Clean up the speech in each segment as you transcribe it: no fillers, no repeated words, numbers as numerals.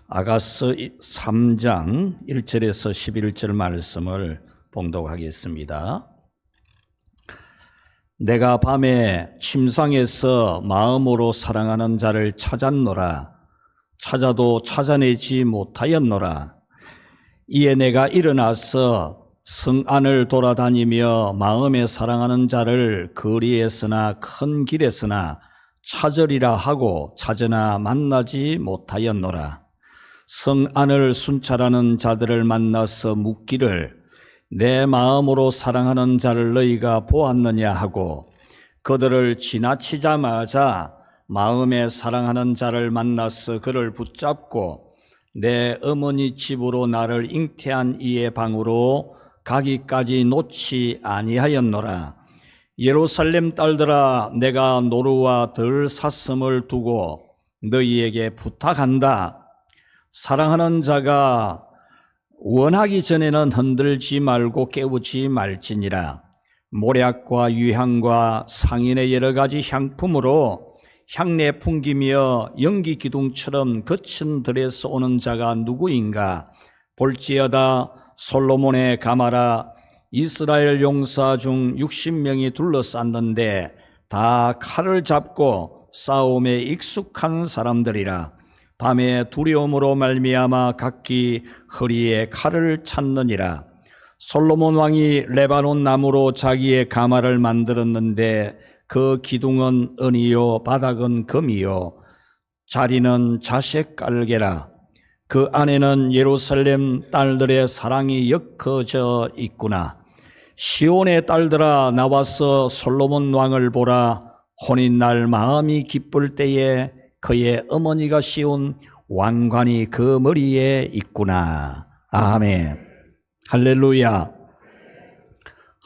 아가서 3장 1절에서 11절 말씀을 봉독하겠습니다. 내가 밤에 침상에서 마음으로 사랑하는 자를 찾았노라. 찾아도 찾아내지 못하였노라. 이에 내가 일어나서 성 안을 돌아다니며 마음에 사랑하는 자를 거리에서나 큰 길에서나 찾으리라 하고 찾으나 만나지 못하였노라. 성 안을 순찰하는 자들을 만나서 묻기를 내 마음으로 사랑하는 자를 너희가 보았느냐 하고 그들을 지나치자마자 마음에 사랑하는 자를 만나서 그를 붙잡고 내 어머니 집으로 나를 잉태한 이의 방으로 가기까지 놓지 아니하였노라. 예루살렘 딸들아, 내가 노루와 덜 샀음을 두고 너희에게 부탁한다. 사랑하는 자가 원하기 전에는 흔들지 말고 깨우지 말지니라. 모략과 유향과 상인의 여러 가지 향품으로 향내 풍기며 연기 기둥처럼 거친 들에서 오는 자가 누구인가? 볼지어다 솔로몬의 가마라. 이스라엘 용사 중 60명이 둘러쌌는데 다 칼을 잡고 싸움에 익숙한 사람들이라. 밤에 두려움으로 말미암아 각기 허리에 칼을 찾느니라. 솔로몬 왕이 레바논 나무로 자기의 가마를 만들었는데 그 기둥은 은이요 바닥은 금이요 자리는 자색 깔개라. 그 안에는 예루살렘 딸들의 사랑이 엮어져 있구나. 시온의 딸들아, 나와서 솔로몬 왕을 보라. 혼인날 마음이 기쁠 때에 그의 어머니가 씌운 왕관이 그 머리에 있구나. 아멘. 할렐루야.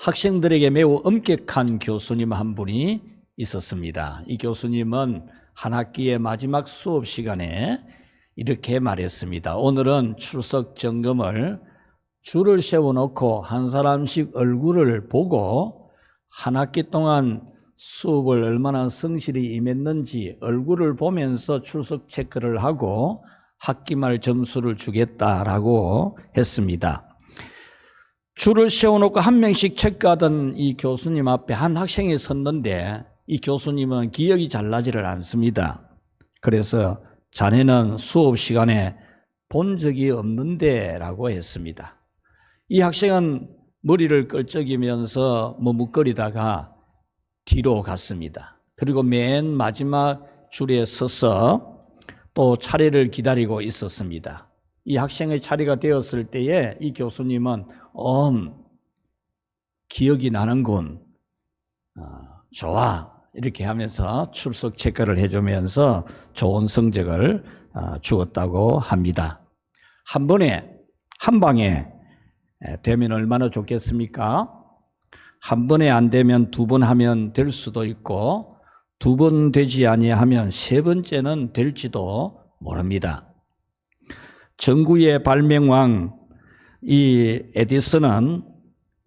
학생들에게 매우 엄격한 교수님 한 분이 있었습니다. 이 교수님은 한 학기의 마지막 수업 시간에 이렇게 말했습니다. 오늘은 출석 점검을 줄을 세워놓고 한 사람씩 얼굴을 보고 한 학기 동안 수업을 얼마나 성실히 임했는지 얼굴을 보면서 출석 체크를 하고 학기 말 점수를 주겠다라고 했습니다. 줄을 세워놓고 한 명씩 체크하던 이 교수님 앞에 한 학생이 섰는데 이 교수님은 기억이 잘 나지를 않습니다. 그래서 자네는 수업 시간에 본 적이 없는데 라고 했습니다. 이 학생은 머리를 끌적이면서 머뭇거리다가 뒤로 갔습니다. 그리고 맨 마지막 줄에 서서 또 차례를 기다리고 있었습니다. 이 학생의 차례가 되었을 때에 이 교수님은 기억이 나는군. 좋아. 이렇게 하면서 출석 체크를 해주면서 좋은 성적을 주었다고 합니다. 한 방에 되면 얼마나 좋겠습니까? 한 번에 안 되면 두 번 하면 될 수도 있고 두 번 되지 아니하면 세 번째는 될지도 모릅니다. 전구의 발명왕 이 에디슨은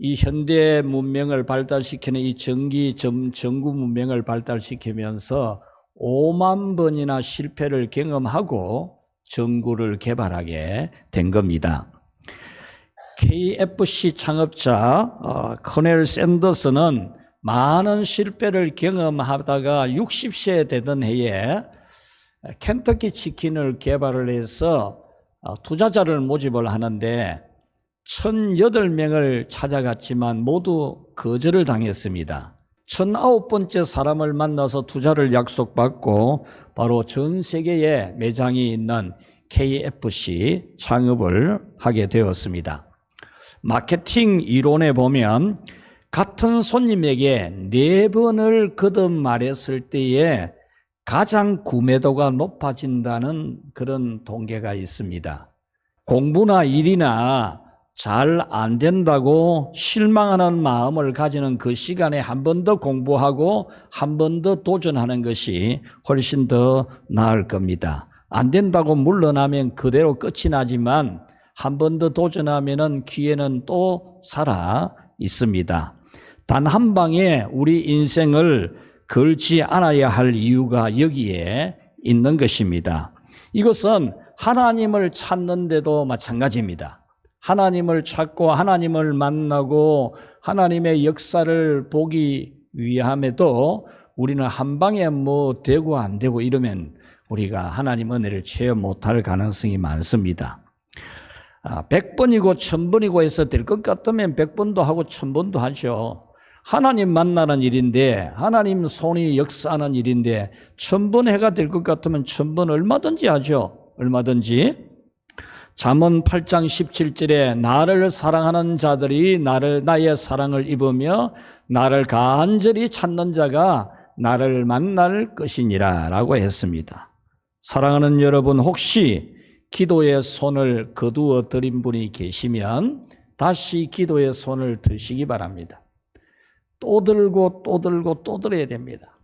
이 현대 문명을 발달시키는 이 전구 문명을 발달시키면서 5만 번이나 실패를 경험하고 전구를 개발하게 된 겁니다. KFC 창업자 커넬 샌더스는 많은 실패를 경험하다가 60세 되던 해에 켄터키 치킨을 개발을 해서 투자자를 모집을 하는데 1008명을 찾아갔지만 모두 거절을 당했습니다. 1009번째 사람을 만나서 투자를 약속받고 바로 전 세계에 매장이 있는 KFC 창업을 하게 되었습니다. 마케팅 이론에 보면 같은 손님에게 4번을 거듭 말했을 때에 가장 구매도가 높아진다는 그런 통계가 있습니다. 공부나 일이나 잘 안 된다고 실망하는 마음을 가지는 그 시간에 한 번 더 공부하고 한 번 더 도전하는 것이 훨씬 더 나을 겁니다. 안 된다고 물러나면 그대로 끝이 나지만 한 번 더 도전하면은 기회는 또 살아 있습니다. 단 한 방에 우리 인생을 걸지 않아야 할 이유가 여기에 있는 것입니다. 이것은 하나님을 찾는데도 마찬가지입니다. 하나님을 찾고 하나님을 만나고 하나님의 역사를 보기 위함에도 우리는 한 방에 뭐 되고 안 되고 이러면 우리가 하나님 은혜를 체험 못할 가능성이 많습니다. 100번이고 1000번이고 해서 될 것 같으면 100번도 하고 1000번도 하죠. 하나님 만나는 일인데, 하나님 손이 역사하는 일인데 1000번 해가 될 것 같으면 1000번 얼마든지 하죠. 얼마든지. 잠언 8장 17절에 나를 사랑하는 자들이 나의 사랑을 입으며 나를 간절히 찾는 자가 나를 만날 것이니라 라고 했습니다. 사랑하는 여러분, 혹시 기도의 손을 거두어 드린 분이 계시면 다시 기도의 손을 드시기 바랍니다. 또 들고 또 들고 또 들어야 됩니다.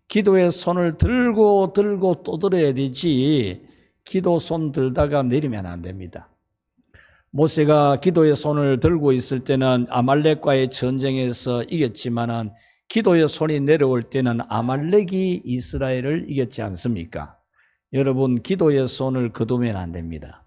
기도의 손을 들고 또 들어야 되지 기도 손 들다가 내리면 안 됩니다. 모세가 기도의 손을 들고 있을 때는 아말렉과의 전쟁에서 이겼지만은 기도의 손이 내려올 때는 아말렉이 이스라엘을 이겼지 않습니까? 여러분, 기도의 손을 거두면 안 됩니다.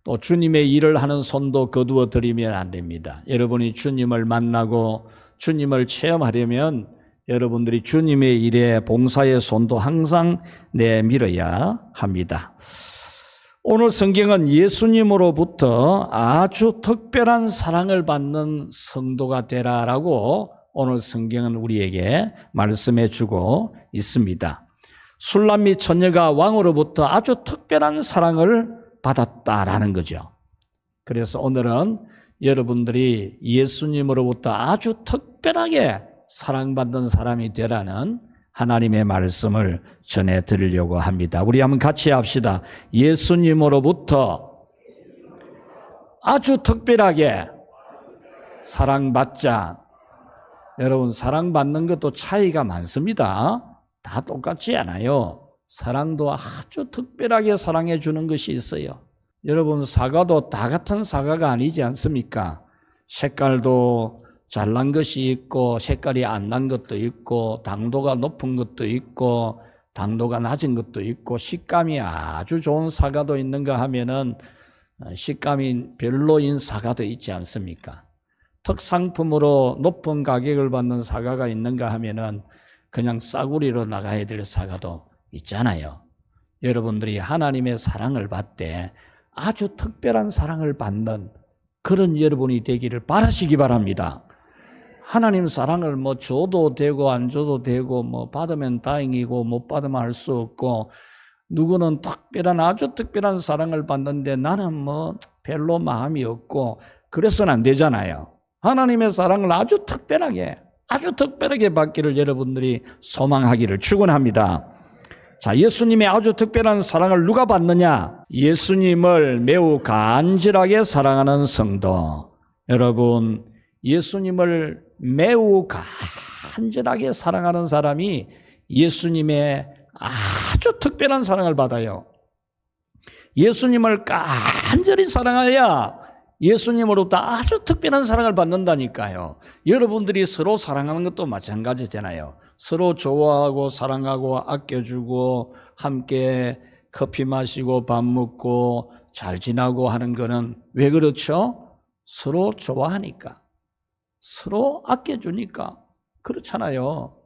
또 주님의 일을 하는 손도 거두어 드리면 안 됩니다. 여러분이 주님을 만나고 주님을 체험하려면 여러분들이 주님의 일에 봉사의 손도 항상 내밀어야 합니다. 오늘 성경은 예수님으로부터 아주 특별한 사랑을 받는 성도가 되라라고 오늘 성경은 우리에게 말씀해 주고 있습니다. 술람미 처녀가 왕으로부터 아주 특별한 사랑을 받았다라는 거죠. 그래서 오늘은 여러분들이 예수님으로부터 아주 특별하게 사랑받는 사람이 되라는 하나님의 말씀을 전해드리려고 합니다. 우리 한번 같이 합시다. 예수님으로부터 아주 특별하게 사랑받자. 여러분, 사랑받는 것도 차이가 많습니다. 다 똑같지 않아요. 사랑도 아주 특별하게 사랑해 주는 것이 있어요. 여러분, 사과도 다 같은 사과가 아니지 않습니까? 색깔도 잘난 것이 있고 색깔이 안 난 것도 있고 당도가 높은 것도 있고 당도가 낮은 것도 있고 식감이 아주 좋은 사과도 있는가 하면은 식감이 별로인 사과도 있지 않습니까? 특상품으로 높은 가격을 받는 사과가 있는가 하면은 그냥 싸구리로 나가야 될 사과도 있잖아요. 여러분들이 하나님의 사랑을 받되 아주 특별한 사랑을 받는 그런 여러분이 되기를 바라시기 바랍니다. 하나님 사랑을 뭐 줘도 되고 안 줘도 되고 뭐 받으면 다행이고 못 받으면 할 수 없고 누구는 특별한 아주 특별한 사랑을 받는데 나는 뭐 별로 마음이 없고 그래서는 안 되잖아요. 하나님의 사랑을 아주 특별하게 받기를 여러분들이 소망하기를 축원합니다. 자, 예수님의 아주 특별한 사랑을 누가 받느냐? 예수님을 매우 간절하게 사랑하는 성도. 여러분, 예수님을 매우 간절하게 사랑하는 사람이 예수님의 아주 특별한 사랑을 받아요. 예수님을 간절히 사랑해야 예수님으로부터 아주 특별한 사랑을 받는다니까요. 여러분들이 서로 사랑하는 것도 마찬가지잖아요. 서로 좋아하고 사랑하고 아껴주고 함께 커피 마시고 밥 먹고 잘 지나고 하는 거는 왜 그렇죠? 서로 좋아하니까. 서로 아껴주니까 그렇잖아요.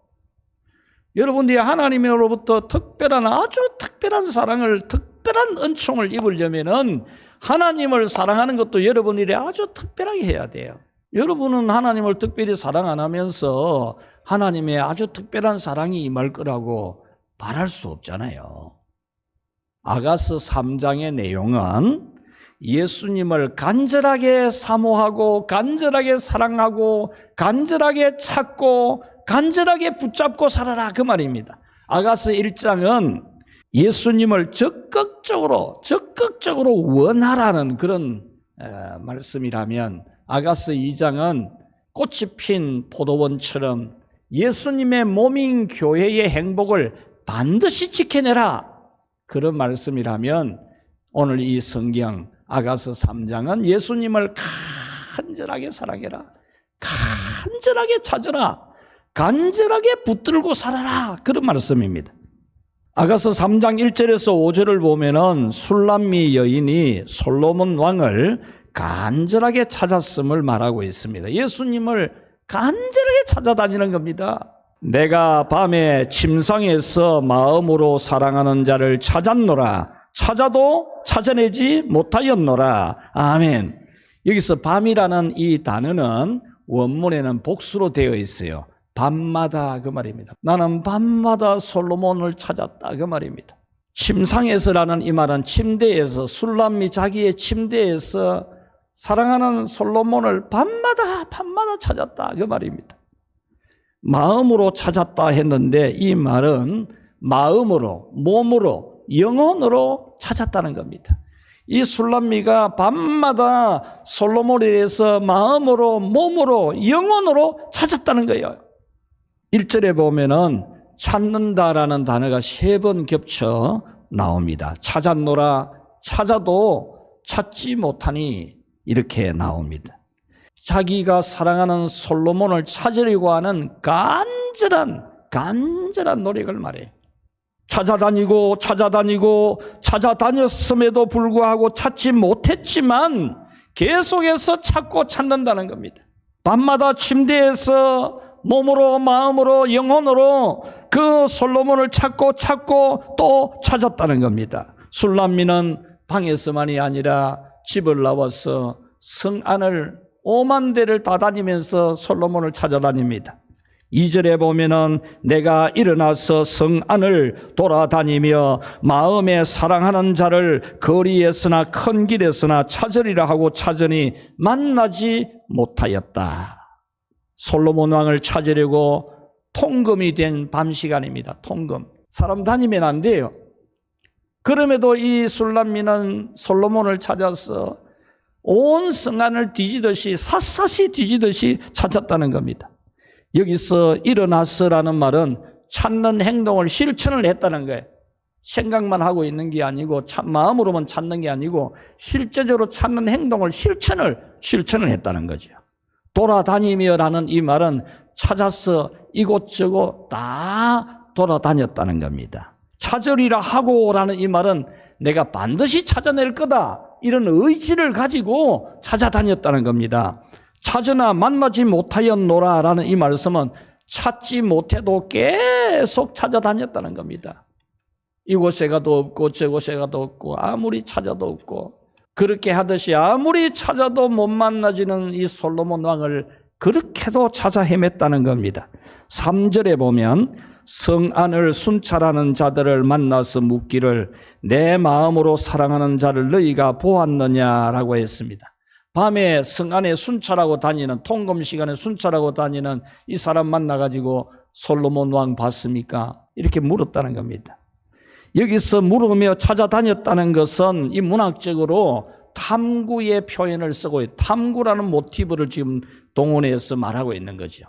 여러분들이 하나님으로부터 특별한 아주 특별한 사랑을 특별한 은총을 입으려면은 하나님을 사랑하는 것도 여러분들이 아주 특별하게 해야 돼요. 여러분은 하나님을 특별히 사랑 안 하면서 하나님의 아주 특별한 사랑이 임할 거라고 말할 수 없잖아요. 아가서 3장의 내용은 예수님을 간절하게 사모하고 간절하게 사랑하고 간절하게 찾고 간절하게 붙잡고 살아라 그 말입니다. 아가서 1장은 예수님을 적극적으로 원하라는 그런 말씀이라면 아가서 2장은 꽃이 핀 포도원처럼 예수님의 몸인 교회의 행복을 반드시 지켜내라 그런 말씀이라면 오늘 이 성경 아가서 3장은 예수님을 간절하게 사랑해라, 간절하게 찾아라, 간절하게 붙들고 살아라 그런 말씀입니다. 아가서 3장 1절에서 5절을 보면은 술람미 여인이 솔로몬 왕을 간절하게 찾았음을 말하고 있습니다. 예수님을 간절하게 찾아다니는 겁니다. 내가 밤에 침상에서 마음으로 사랑하는 자를 찾았노라. 찾아도 찾아내지 못하였노라. 아멘. 여기서 밤이라는 이 단어는 원문에는 복수로 되어 있어요. 밤마다 그 말입니다. 나는 밤마다 솔로몬을 찾았다 그 말입니다. 침상에서라는 이 말은 침대에서, 술람미 자기의 침대에서 사랑하는 솔로몬을 밤마다 찾았다 그 말입니다. 마음으로 찾았다 했는데 이 말은 마음으로, 몸으로, 영혼으로 찾았다는 겁니다. 이 술람미가 밤마다 솔로몬에 대해서 마음으로, 몸으로, 영혼으로 찾았다는 거예요. 1절에 보면은 찾는다라는 단어가 3번 겹쳐 나옵니다. 찾았노라, 찾아도 찾지 못하니 이렇게 나옵니다. 자기가 사랑하는 솔로몬을 찾으려고 하는 간절한 노력을 말해요. 찾아다녔음에도 불구하고 찾지 못했지만 계속해서 찾고 찾는다는 겁니다. 밤마다 침대에서 몸으로, 마음으로, 영혼으로 그 솔로몬을 찾고 또 찾았다는 겁니다. 술람미는 방에서만이 아니라 집을 나와서 성 안을 5만 대를 다 다니면서 솔로몬을 찾아다닙니다. 2절에 보면은 내가 일어나서 성 안을 돌아다니며 마음에 사랑하는 자를 거리에서나 큰 길에서나 찾으리라 하고 찾으니 만나지 못하였다. 솔로몬 왕을 찾으려고 통금이 된 밤 시간입니다. 통금. 사람 다니면 안 돼요. 그럼에도 이 술람미는 솔로몬을 찾아서 온 성안을 뒤지듯이, 샅샅이 뒤지듯이 찾았다는 겁니다. 여기서 일어났어라는 말은 찾는 행동을 실천을 했다는 거예요. 생각만 하고 있는 게 아니고 마음으로만 찾는 게 아니고 실제적으로 찾는 행동을 실천을 했다는 거죠. 돌아다니며라는 이 말은 찾아서 이곳저곳 다 돌아다녔다는 겁니다. 찾으리라 하고라는 이 말은 내가 반드시 찾아낼 거다, 이런 의지를 가지고 찾아다녔다는 겁니다. 찾으나 만나지 못하였노라라는 이 말씀은 찾지 못해도 계속 찾아다녔다는 겁니다. 이곳에 가도 없고 저곳에 가도 없고 아무리 찾아도 없고, 그렇게 하듯이 아무리 찾아도 못 만나지는 이 솔로몬 왕을 그렇게도 찾아 헤맸다는 겁니다. 3절에 보면 성 안을 순찰하는 자들을 만나서 묻기를 내 마음으로 사랑하는 자를 너희가 보았느냐라고 했습니다. 밤에 성 안에 순찰하고 다니는, 통금 시간에 순찰하고 다니는 이 사람 만나가지고 솔로몬 왕 봤습니까? 이렇게 물었다는 겁니다. 여기서 물으며 찾아다녔다는 것은 이 문학적으로 탐구의 표현을 쓰고 있어요. 탐구라는 모티브를 지금 동원해서 말하고 있는 거죠.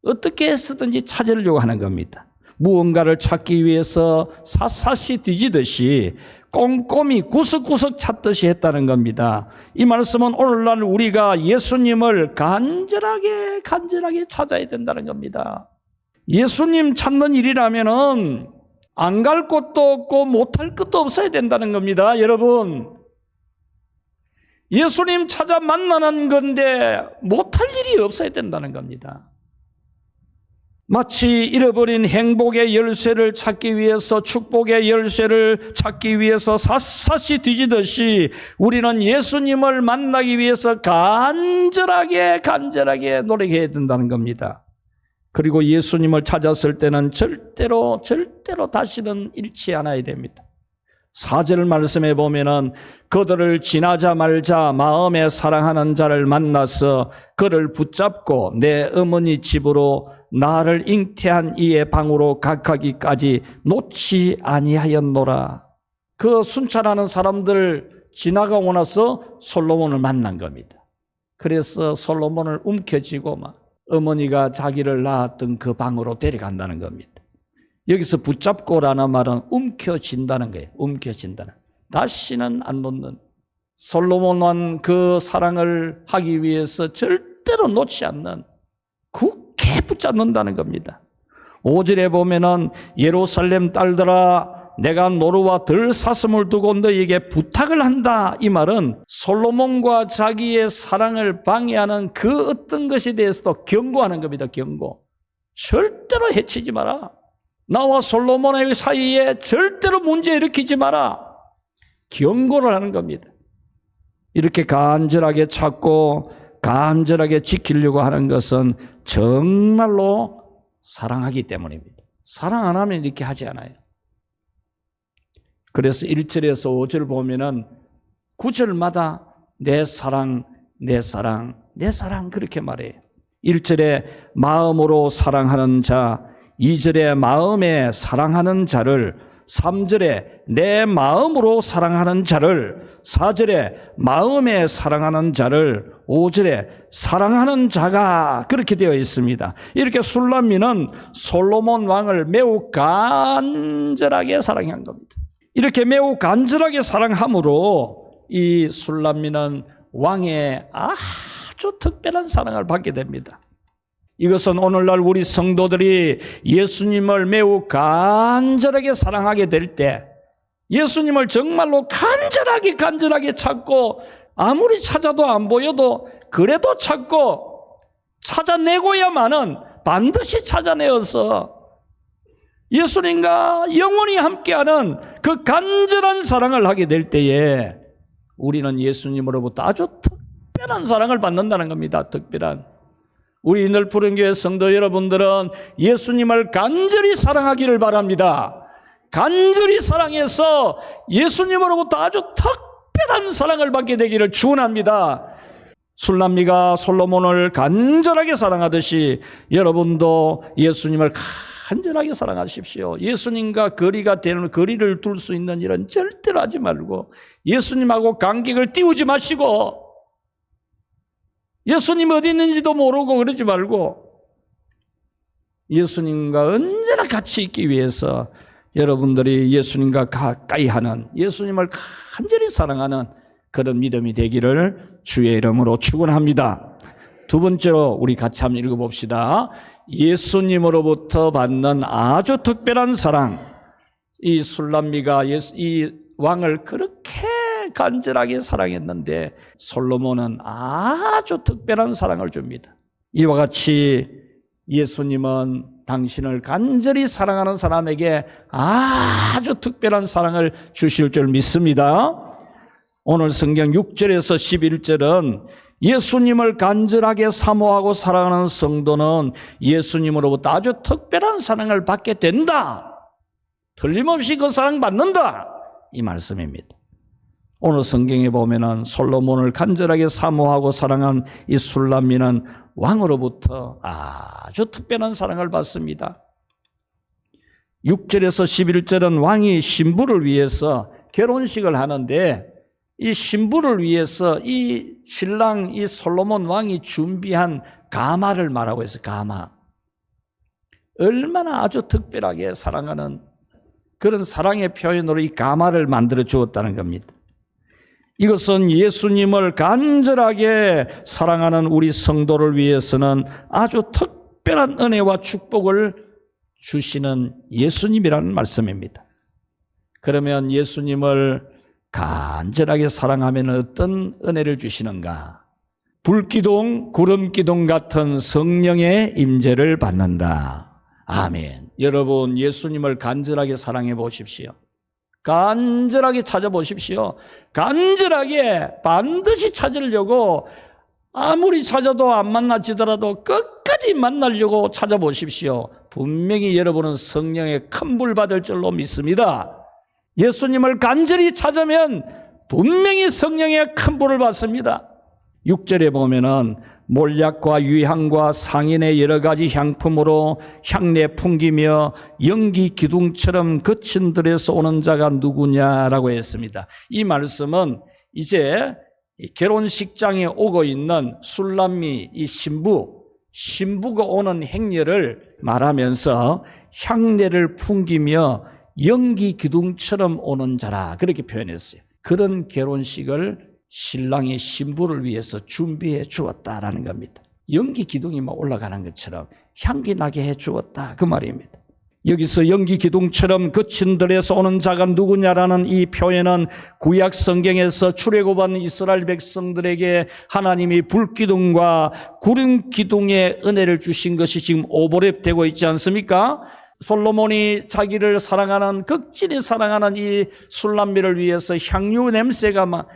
어떻게 해서든지 찾으려고 하는 겁니다. 무언가를 찾기 위해서 샅샅이 뒤지듯이 꼼꼼히 구석구석 찾듯이 했다는 겁니다. 이 말씀은 오늘날 우리가 예수님을 간절하게 찾아야 된다는 겁니다. 예수님 찾는 일이라면은 안 갈 곳도 없고 못할 것도 없어야 된다는 겁니다. 여러분, 예수님 찾아 만나는 건데 못할 일이 없어야 된다는 겁니다. 마치 잃어버린 행복의 열쇠를 찾기 위해서, 축복의 열쇠를 찾기 위해서 샅샅이 뒤지듯이 우리는 예수님을 만나기 위해서 간절하게 노력해야 된다는 겁니다. 그리고 예수님을 찾았을 때는 절대로 다시는 잃지 않아야 됩니다. 4절 말씀에 보면은 그들을 지나자 말자 마음에 사랑하는 자를 만나서 그를 붙잡고 내 어머니 집으로 나를 잉태한 이의 방으로 각하기까지 놓지 아니하였노라. 그 순찰하는 사람들 지나가고 나서 솔로몬을 만난 겁니다. 그래서 솔로몬을 움켜쥐고 막 어머니가 자기를 낳았던 그 방으로 데려간다는 겁니다. 여기서 붙잡고라는 말은 움켜쥔다는 거예요. 움켜쥔다는. 다시는 안 놓는. 솔로몬은 그 사랑을 하기 위해서 절대로 놓지 않는, 굳게 붙잡는다는 겁니다. 5절에 보면은 예루살렘 딸들아 내가 노루와 들사슴을 두고 너에게 부탁을 한다. 이 말은 솔로몬과 자기의 사랑을 방해하는 그 어떤 것에 대해서도 경고하는 겁니다. 경고. 절대로 해치지 마라. 나와 솔로몬의 사이에 절대로 문제 일으키지 마라. 경고를 하는 겁니다. 이렇게 간절하게 찾고 간절하게 지키려고 하는 것은 정말로 사랑하기 때문입니다. 사랑 안 하면 이렇게 하지 않아요. 그래서 1절에서 5절 보면은 9절마다 내 사랑, 내 사랑, 내 사랑 그렇게 말해요. 1절에 마음으로 사랑하는 자, 2절에 마음에 사랑하는 자를, 3절에 내 마음으로 사랑하는 자를, 4절에 마음에 사랑하는 자를, 5절에 사랑하는 자가 그렇게 되어 있습니다. 이렇게 술람미는 솔로몬 왕을 매우 간절하게 사랑한 겁니다. 이렇게 매우 간절하게 사랑함으로 이 술람미는 왕의 아주 특별한 사랑을 받게 됩니다. 이것은 오늘날 우리 성도들이 예수님을 매우 간절하게 사랑하게 될 때, 예수님을 정말로 간절하게 찾고 아무리 찾아도 안 보여도 그래도 찾고 찾아내고야만은 반드시 찾아내어서 예수님과 영원히 함께하는 그 간절한 사랑을 하게 될 때에 우리는 예수님으로부터 아주 특별한 사랑을 받는다는 겁니다. 특별한. 우리 늘푸른 교회 성도 여러분들은 예수님을 간절히 사랑하기를 바랍니다. 간절히 사랑해서 예수님으로부터 아주 특별한 사랑을 받게 되기를 축원합니다. 술람미가 솔로몬을 간절하게 사랑하듯이 여러분도 예수님을 간절하게 사랑하십시오. 예수님과 거리가 되는 거리를 둘 수 있는 일은 절대로 하지 말고 예수님하고 간격을 띄우지 마시고 예수님 어디 있는지도 모르고 그러지 말고 예수님과 언제나 같이 있기 위해서 여러분들이 예수님과 가까이 하는, 예수님을 간절히 사랑하는 그런 믿음이 되기를 주의 이름으로 축원합니다. 두 번째로 우리 같이 한번 읽어봅시다. 예수님으로부터 받는 아주 특별한 사랑. 이 술람미가 이 왕을 그렇게 간절하게 사랑했는데 솔로몬은 아주 특별한 사랑을 줍니다. 이와 같이 예수님은 당신을 간절히 사랑하는 사람에게 아주 특별한 사랑을 주실 줄 믿습니다. 오늘 성경 6절에서 11절은 예수님을 간절하게 사모하고 사랑하는 성도는 예수님으로부터 아주 특별한 사랑을 받게 된다. 틀림없이 그 사랑 받는다. 이 말씀입니다. 오늘 성경에 보면은 솔로몬을 간절하게 사모하고 사랑한 이 술람미는 왕으로부터 아주 특별한 사랑을 받습니다. 6절에서 11절은 왕이 신부를 위해서 결혼식을 하는데 이 신부를 위해서 이 신랑 이 솔로몬 왕이 준비한 가마를 말하고 있어요. 가마. 얼마나 아주 특별하게 사랑하는 그런 사랑의 표현으로 이 가마를 만들어 주었다는 겁니다. 이것은 예수님을 간절하게 사랑하는 우리 성도를 위해서는 아주 특별한 은혜와 축복을 주시는 예수님이라는 말씀입니다. 그러면 예수님을 간절하게 사랑하면 어떤 은혜를 주시는가? 불기둥, 구름기둥 같은 성령의 임재를 받는다. 아멘. 여러분, 예수님을 간절하게 사랑해 보십시오. 간절하게 찾아보십시오. 간절하게 반드시 찾으려고 아무리 찾아도 안 만나지더라도 끝까지 만나려고 찾아보십시오. 분명히 여러분은 성령의 큰 불 받을 줄로 믿습니다. 예수님을 간절히 찾으면 분명히 성령의 큰 불을 받습니다. 6절에 보면은 몰약과 유향과 상인의 여러 가지 향품으로 향내 풍기며 연기 기둥처럼 거친 들에서 오는 자가 누구냐라고 했습니다. 이 말씀은 이제 결혼식장에 오고 있는 술람미 이 신부가 오는 행렬을 말하면서 향내를 풍기며 연기 기둥처럼 오는 자라 그렇게 표현했어요. 그런 결혼식을 신랑이 신부를 위해서 준비해 주었다라는 겁니다. 연기 기둥이 막 올라가는 것처럼 향기 나게 해 주었다 그 말입니다. 여기서 연기 기둥처럼 거친 들에서 오는 자가 누구냐라는 이 표현은 구약 성경에서 출애굽한 이스라엘 백성들에게 하나님이 불기둥과 구름 기둥의 은혜를 주신 것이 지금 오버랩되고 있지 않습니까? 솔로몬이 자기를 사랑하는, 극진히 사랑하는 이 술람미를 위해서 향유 냄새가 막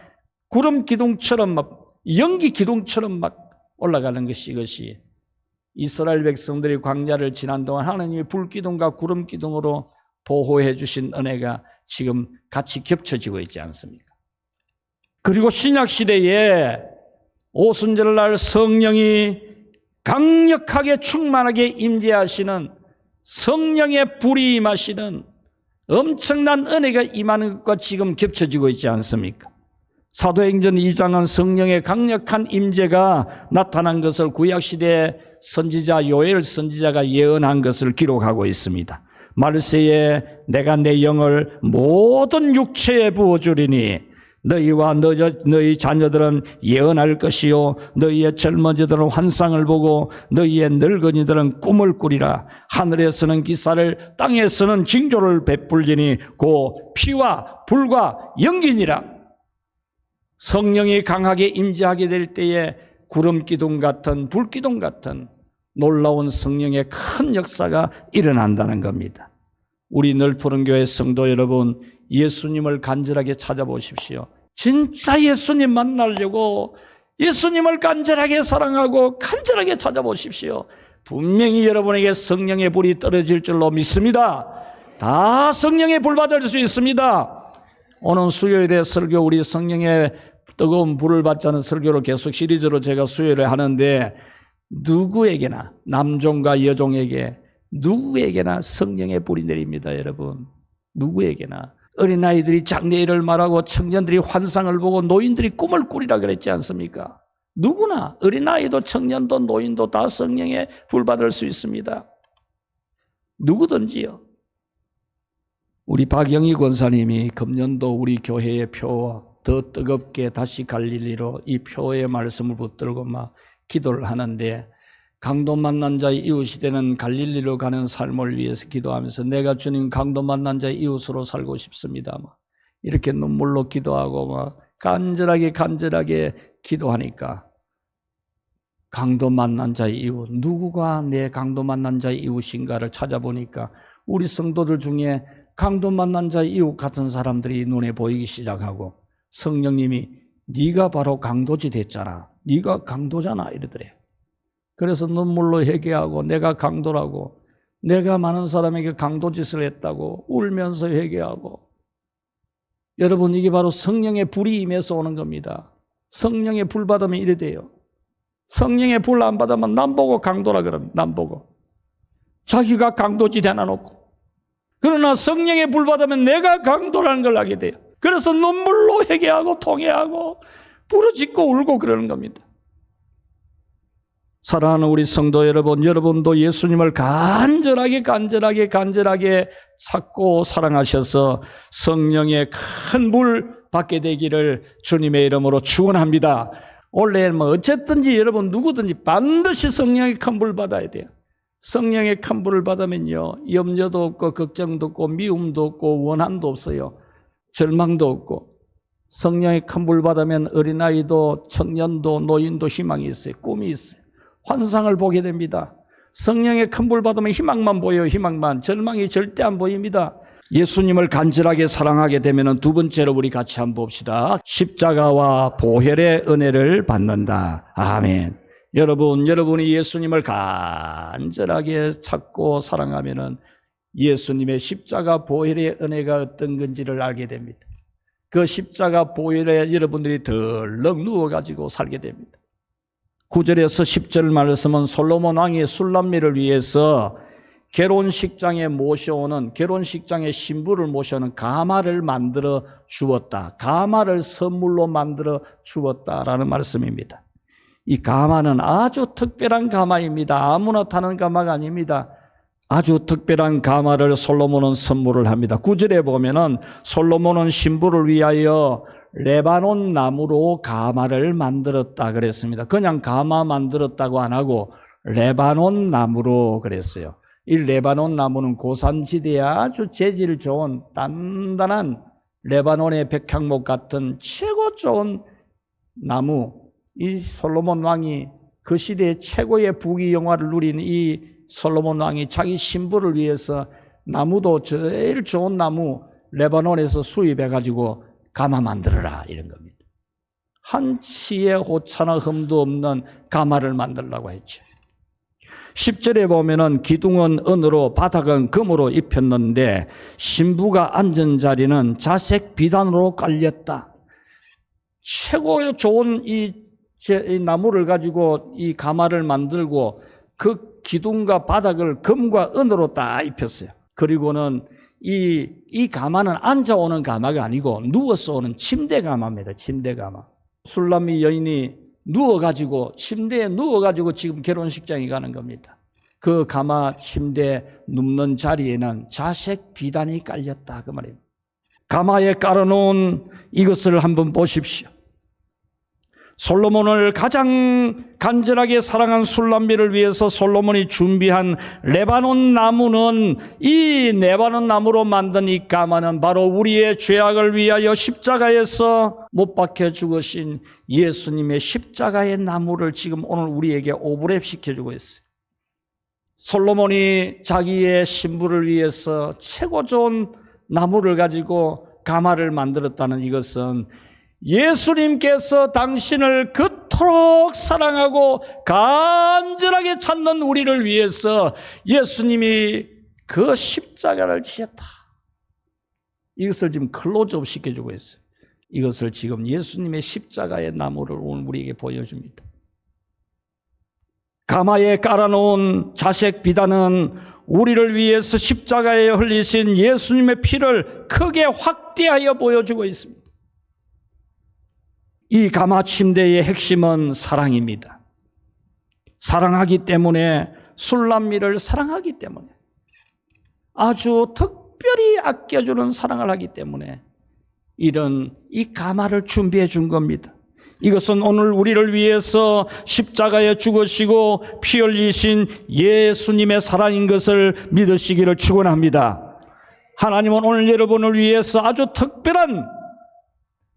구름 기둥처럼 막 연기 기둥처럼 막 올라가는 것이, 이것이 이스라엘 백성들이 광야를 지난 동안 하나님이 불기둥과 구름기둥으로 보호해 주신 은혜가 지금 같이 겹쳐지고 있지 않습니까? 그리고 신약시대에 오순절날 성령이 강력하게 충만하게 임재하시는, 성령의 불이 임하시는 엄청난 은혜가 임하는 것과 지금 겹쳐지고 있지 않습니까? 사도행전 2장은 성령의 강력한 임재가 나타난 것을 구약시대 선지자 요엘 선지자가 예언한 것을 기록하고 있습니다. 말세에 내가 내 영을 모든 육체에 부어주리니 너희와 너희 자녀들은 예언할 것이요 너희의 젊은이들은 환상을 보고 너희의 늙은이들은 꿈을 꾸리라. 하늘에서는 기사를 땅에서는 징조를 베풀리니 곧 피와 불과 연기니라. 성령이 강하게 임재하게 될 때에 구름기둥 같은, 불기둥 같은 놀라운 성령의 큰 역사가 일어난다는 겁니다. 우리 늘푸른교회 성도 여러분, 예수님을 간절하게 찾아보십시오. 진짜 예수님 만나려고 예수님을 간절하게 사랑하고 간절하게 찾아보십시오. 분명히 여러분에게 성령의 불이 떨어질 줄로 믿습니다. 다 성령의 불 받을 수 있습니다. 오늘 수요일에 설교, 우리 성령의 뜨거운 불을 받자는 설교로 계속 시리즈로 제가 수요일에 하는데, 누구에게나, 남종과 여종에게 누구에게나 성령의 불이 내립니다. 여러분, 누구에게나. 어린아이들이 장래일을 말하고 청년들이 환상을 보고 노인들이 꿈을 꾸리라 그랬지 않습니까? 누구나, 어린아이도 청년도 노인도 다 성령의 불 받을 수 있습니다. 누구든지요. 우리 박영희 권사님이 금년도 우리 교회의 표 더 뜨겁게 다시 갈릴리로 이 표의 말씀을 붙들고 막 기도를 하는데, 강도 만난 자의 이웃이 되는 갈릴리로 가는 삶을 위해서 기도하면서 내가 주님 강도 만난 자의 이웃으로 살고 싶습니다. 막 이렇게 눈물로 기도하고 막 간절하게 기도하니까, 강도 만난 자의 이웃, 누구가 내 강도 만난 자의 이웃인가를 찾아보니까 우리 성도들 중에 강도 만난 자의 이웃 같은 사람들이 눈에 보이기 시작하고, 성령님이 네가 바로 강도지 됐잖아, 네가 강도잖아 이러더래. 그래서 눈물로 회개하고 내가 강도라고, 내가 많은 사람에게 강도짓을 했다고 울면서 회개하고. 여러분, 이게 바로 성령의 불이 임해서 오는 겁니다. 성령의 불 받으면 이래 돼요. 성령의 불 안 받으면 남 보고 강도라 그럽니다. 남 보고 자기가 강도짓 해놔놓고. 그러나 성령의 불 받으면 내가 강도라는 걸 알게 돼요. 그래서 눈물로 회개하고 통회하고 부르짖고 울고 그러는 겁니다. 사랑하는 우리 성도 여러분, 여러분도 예수님을 간절하게 찾고 사랑하셔서 성령의 큰 불 받게 되기를 주님의 이름으로 축원합니다. 원래 어쨌든지 여러분 누구든지 반드시 성령의 큰 불 받아야 돼요. 성령의 큰 불을 받으면요, 염려도 없고 걱정도 없고 미움도 없고 원한도 없어요. 절망도 없고. 성령의 큰 불 받으면 어린아이도 청년도 노인도 희망이 있어요. 꿈이 있어요. 환상을 보게 됩니다. 성령의 큰 불 받으면 희망만 보여요. 희망만. 절망이 절대 안 보입니다. 예수님을 간절하게 사랑하게 되면 두 번째로 우리 같이 한번 봅시다. 십자가와 보혈의 은혜를 받는다. 아멘. 여러분이 예수님을 간절하게 찾고 사랑하면은 예수님의 십자가 보혈의 은혜가 어떤 건지를 알게 됩니다. 그 십자가 보혈에 여러분들이 덜렁 누워가지고 살게 됩니다. 9절에서 10절 말씀은 솔로몬 왕이 술람미를 위해서 결혼식장에 신부를 모셔오는 가마를 만들어 주었다. 가마를 선물로 만들어 주었다라는 말씀입니다. 이 가마는 아주 특별한 가마입니다. 아무나 타는 가마가 아닙니다. 아주 특별한 가마를 솔로몬은 선물을 합니다. 9절에 보면은 솔로몬은 신부를 위하여 레바논 나무로 가마를 만들었다 그랬습니다. 그냥 가마 만들었다고 안 하고 레바논 나무로 그랬어요. 이 레바논 나무는 고산지대에 아주 재질 좋은 단단한 레바논의 백향목 같은 최고 좋은 나무, 이 솔로몬 왕이 그 시대의 최고의 부귀 영화를 누린 이 솔로몬 왕이 자기 신부를 위해서 나무도 제일 좋은 나무 레바논에서 수입해가지고 가마 만들어라 이런 겁니다. 한치의 호차나 흠도 없는 가마를 만들라고 했죠. 10절에 보면은 기둥은 은으로 바닥은 금으로 입혔는데 신부가 앉은 자리는 자색 비단으로 깔렸다. 최고 좋은 이 나무를 가지고 이 가마를 만들고 그 기둥과 바닥을 금과 은으로 다 입혔어요. 그리고는 이 가마는 앉아오는 가마가 아니고 누워서 오는 침대 가마입니다. 침대 가마. 술람미 여인이 누워가지고 침대에 누워가지고 지금 결혼식장에 가는 겁니다. 그 가마 침대 눕는 자리에는 자색 비단이 깔렸다 그 말입니다. 가마에 깔아놓은 이것을 한번 보십시오. 솔로몬을 가장 간절하게 사랑한 술람미를 위해서 솔로몬이 준비한 레바논 나무는, 이 레바논 나무로 만든 이 가마는 바로 우리의 죄악을 위하여 십자가에서 못 박혀 죽으신 예수님의 십자가의 나무를 지금 오늘 우리에게 오브랩 시켜주고 있어요. 솔로몬이 자기의 신부를 위해서 최고 좋은 나무를 가지고 가마를 만들었다는 이것은 예수님께서 당신을 그토록 사랑하고 간절하게 찾는 우리를 위해서 예수님이 그 십자가를 지었다. 이것을 지금 클로즈업 시켜주고 있어요. 이것을 지금 예수님의 십자가의 나무를 오늘 우리에게 보여줍니다. 가마에 깔아놓은 자색 비단은 우리를 위해서 십자가에 흘리신 예수님의 피를 크게 확대하여 보여주고 있습니다. 이 가마 침대의 핵심은 사랑입니다. 사랑하기 때문에, 술람미를 사랑하기 때문에, 아주 특별히 아껴주는 사랑을 하기 때문에 이런 이 가마를 준비해 준 겁니다. 이것은 오늘 우리를 위해서 십자가에 죽으시고 피 흘리신 예수님의 사랑인 것을 믿으시기를 축원합니다. 하나님은 오늘 여러분을 위해서 아주 특별한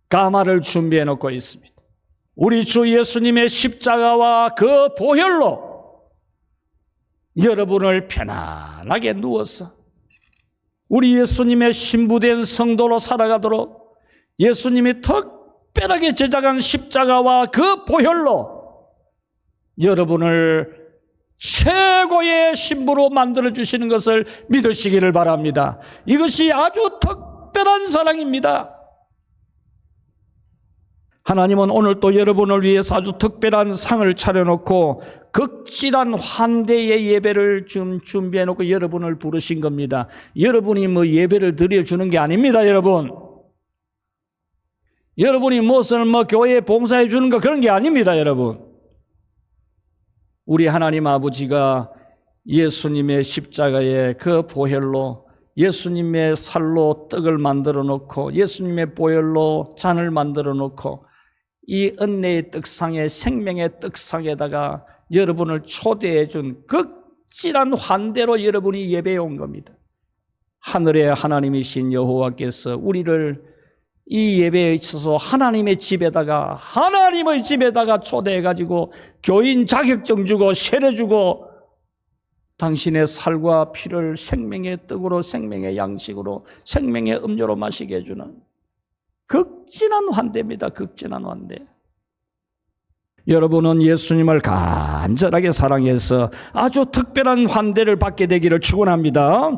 가마를 준비해 놓고 있습니다. 우리 주 예수님의 십자가와 그 보혈로 여러분을 편안하게 누워서 우리 예수님의 신부된 성도로 살아가도록 예수님이 특별하게 제작한 십자가와 그 보혈로 여러분을 최고의 신부로 만들어주시는 것을 믿으시기를 바랍니다. 이것이 아주 특별한 사랑입니다. 하나님은 오늘 또 여러분을 위해서 아주 특별한 상을 차려놓고 극진한 환대의 예배를 좀 준비해놓고 여러분을 부르신 겁니다. 여러분이 뭐 예배를 드려주는 게 아닙니다, 여러분. 여러분이 무엇을 교회에 봉사해 주는 거 그런 게 아닙니다, 여러분. 우리 하나님 아버지가 예수님의 십자가의 그 보혈로 예수님의 살로 떡을 만들어 놓고 예수님의 보혈로 잔을 만들어 놓고 이 은혜의 떡상에, 생명의 떡상에다가 여러분을 초대해 준 극진한 환대로 여러분이 예배해 온 겁니다. 하늘의 하나님이신 여호와께서 우리를 이 예배에 있어서 하나님의 집에다가 초대해가지고 교인 자격증 주고 세례 주고 당신의 살과 피를 생명의 떡으로, 생명의 양식으로, 생명의 음료로 마시게 해주는 극진한 환대입니다. 극진한 환대. 여러분은 예수님을 간절하게 사랑해서 아주 특별한 환대를 받게 되기를 축원합니다.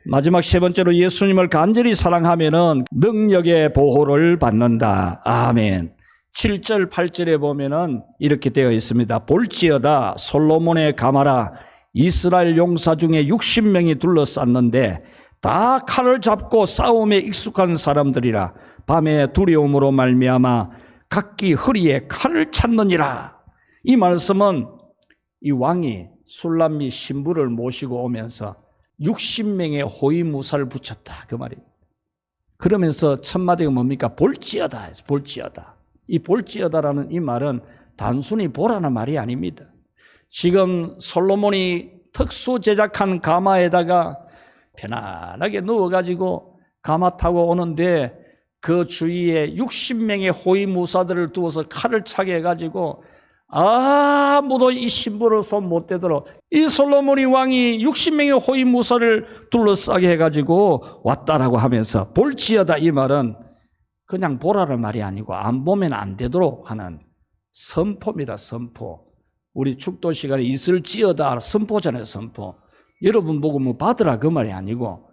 마지막 세 번째로 예수님을 간절히 사랑하면은 능력의 보호를 받는다. 아멘. 7절 8절에 보면은 이렇게 되어 있습니다. 볼지어다 솔로몬의 가마라 이스라엘 용사 중에 60명이 둘러쌌는데 다 칼을 잡고 싸움에 익숙한 사람들이라 밤에 두려움으로 말미암아 각기 허리에 칼을 찾느니라. 이 말씀은 이 왕이 술람미 신부를 모시고 오면서 60명의 호위무사를 붙였다 그 말입니다. 그러면서 첫 마디가 뭡니까? 볼지어다. 볼지어다. 이 볼지어다라는 이 말은 단순히 보라는 말이 아닙니다. 지금 솔로몬이 특수 제작한 가마에다가 편안하게 누워가지고 가마 타고 오는데 그 주위에 60명의 호위무사들을 두어서 칼을 차게 해가지고 아무도 이 신부를 손 못 대도록 이 솔로몬이 왕이 60명의 호위무사를 둘러싸게 해가지고 왔다라고 하면서 볼지어다, 이 말은 그냥 보라는 말이 아니고 안 보면 안 되도록 하는 선포입니다. 선포. 우리 축도 시간에 있을지어다 선포잖아요. 선포. 여러분 보고 뭐 받으라 그 말이 아니고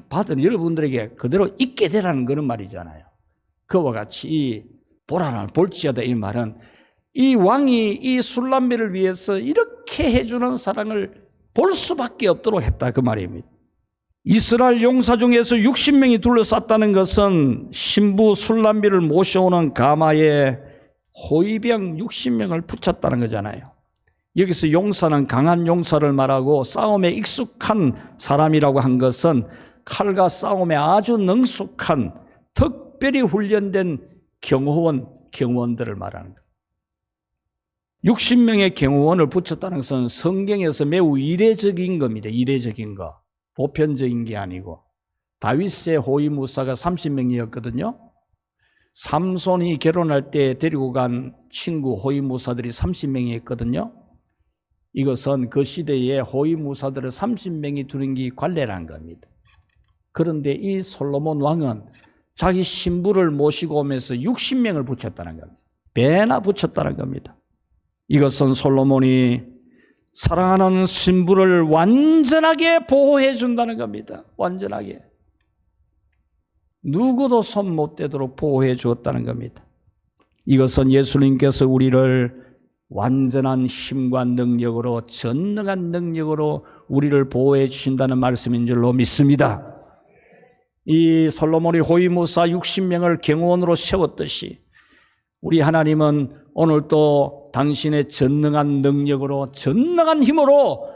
받은 여러분들에게 그대로 있게 되라는 그런 말이잖아요. 그와 같이 이 보라는 볼지어다 이 말은 이 왕이 이 술람미를 위해서 이렇게 해주는 사랑을 볼 수밖에 없도록 했다 그 말입니다. 이스라엘 용사 중에서 60명이 둘러쌌다는 것은 신부 술람미를 모셔오는 가마에 호위병 60명을 붙였다는 거잖아요. 여기서 용사는 강한 용사를 말하고 싸움에 익숙한 사람이라고 한 것은 칼과 싸움에 아주 능숙한 특별히 훈련된 경호원들을 말하는 거예요. 60명의 경호원을 붙였다는 것은 성경에서 매우 이례적인 겁니다. 이례적인 거. 보편적인 게 아니고. 다윗의 호위무사가 30명이었거든요. 삼손이 결혼할 때 데리고 간 친구 호위무사들이 30명이었거든요. 이것은 그 시대에 호위무사들을 30명이 두는 게 관례라는 겁니다. 그런데 이 솔로몬 왕은 자기 신부를 모시고 오면서 60명을 붙였다는 겁니다. 배나 붙였다는 겁니다. 이것은 솔로몬이 사랑하는 신부를 완전하게 보호해 준다는 겁니다. 완전하게. 누구도 손 못 대도록 보호해 주었다는 겁니다. 이것은 예수님께서 우리를 완전한 힘과 능력으로, 전능한 능력으로 우리를 보호해 주신다는 말씀인 줄로 믿습니다. 이 솔로몬이 호위무사 60명을 경호원으로 세웠듯이 우리 하나님은 오늘도 당신의 전능한 능력으로, 전능한 힘으로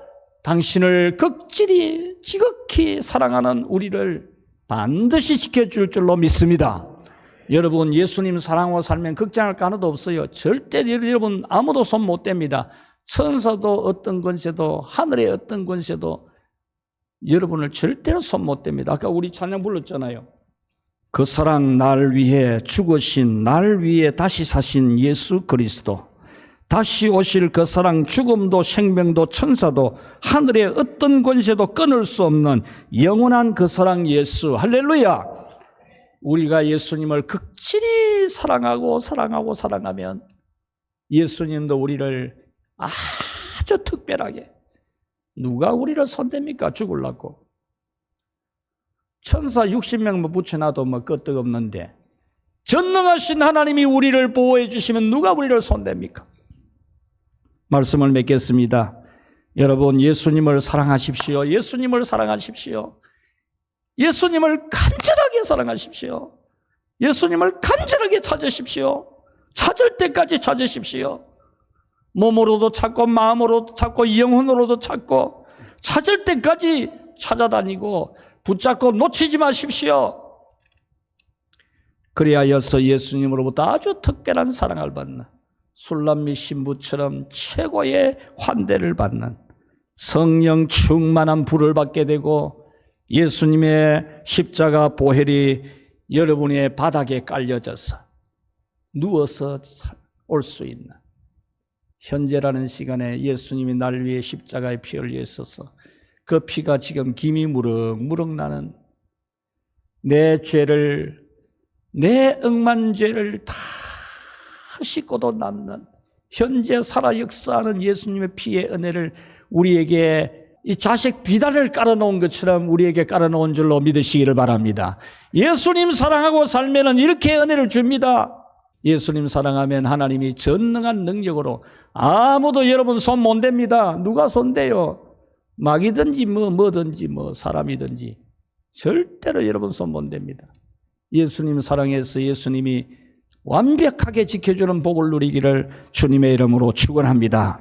당신을 극진히 지극히 사랑하는 우리를 반드시 지켜줄 줄로 믿습니다. 여러분, 예수님 사랑하고 살면 걱정할 거 하나도 없어요. 절대 여러분 아무도 손 못 댑니다. 천사도 어떤 권세도 하늘의 어떤 권세도 여러분을 절대로 손 못 댑니다. 아까 우리 찬양 불렀잖아요. 그 사랑 날 위해 죽으신, 날 위해 다시 사신 예수 그리스도, 다시 오실 그 사랑, 죽음도 생명도 천사도 하늘의 어떤 권세도 끊을 수 없는 영원한 그 사랑 예수. 할렐루야. 우리가 예수님을 극진히 사랑하면 예수님도 우리를 아주 특별하게, 누가 우리를 손댑니까? 죽으려고. 천사 60명만 붙여놔도 뭐 끄떡없는데 전능하신 하나님이 우리를 보호해 주시면 누가 우리를 손댑니까? 말씀을 맺겠습니다. 여러분, 예수님을 사랑하십시오. 예수님을 사랑하십시오. 예수님을 간절하게 사랑하십시오. 예수님을 간절하게 찾으십시오. 찾을 때까지 찾으십시오. 몸으로도 찾고 마음으로도 찾고 영혼으로도 찾고 찾을 때까지 찾아다니고 붙잡고 놓치지 마십시오. 그리하여서 예수님으로부터 아주 특별한 사랑을 받는 술람미 신부처럼 최고의 환대를 받는 성령 충만한 불을 받게 되고 예수님의 십자가 보혈이 여러분의 바닥에 깔려져서 누워서 올 수 있는 현재라는 시간에 예수님이 날 위해 십자가에 피 흘려 있어서 그 피가 지금 김이 무럭무럭 나는 내 죄를, 내 억만 죄를 다 씻고도 남는 현재 살아 역사하는 예수님의 피의 은혜를 우리에게 이 자식 비단을 깔아놓은 것처럼 우리에게 깔아놓은 줄로 믿으시기를 바랍니다. 예수님 사랑하고 살면은 이렇게 은혜를 줍니다. 예수님 사랑하면 하나님이 전능한 능력으로 아무도 여러분 손 못 댑니다. 누가 손대요? 마귀든지 뭐든지 사람이든지 절대로 여러분 손 못 댑니다. 예수님 사랑해서 예수님이 완벽하게 지켜주는 복을 누리기를 주님의 이름으로 축원합니다.